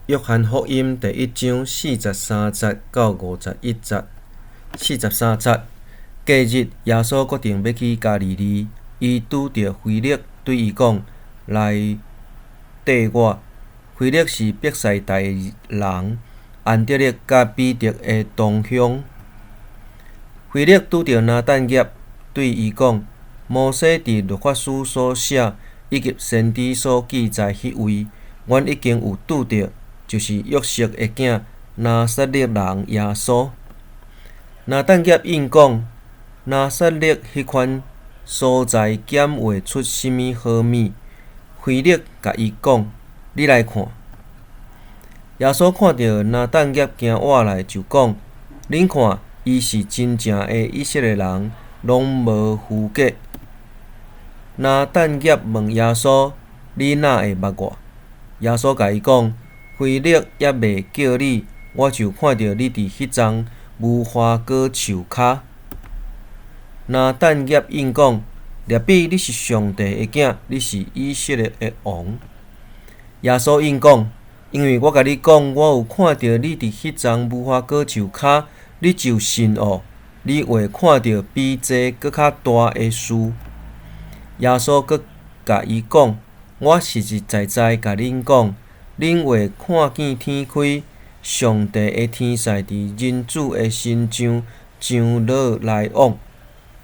约翰福音第1章43节到51节。43节，隔日，耶稣决定要去加利利，伊拄着腓力，对伊讲：“来缀我。”腓力是伯赛大人，安德烈甲彼得的同乡。腓力拄着拿但业，对伊讲：“摩西伫律法书所写，以及先知所记载迄位，阮已经有拄着，就是约瑟的囝拿撒勒人耶稣。”拿但业应讲：“拿撒勒迄款所在检画出什么好物？”腓力甲伊讲：“你来看。”耶稣看到拿但业行活来，就讲：“恁看，伊是真正的以色列人，拢无虚假。”拿但业问耶稣：“你哪会捌我？”耶稣甲伊讲：“腓力还未叫你，我就看到你伫迄丛无花果树骹。”拿但业应讲：“rabbi，你是上帝的囝，你是以色列的王。”耶稣应讲：“因为我甲你讲，我有看到你伫迄丛无花果树骹，你就信哦。你会看到比这搁较大的事。”耶稣搁甲伊讲：“我实实在在甲恁讲，恁会看见天开，上帝的天使伫人子的身上上落来往。”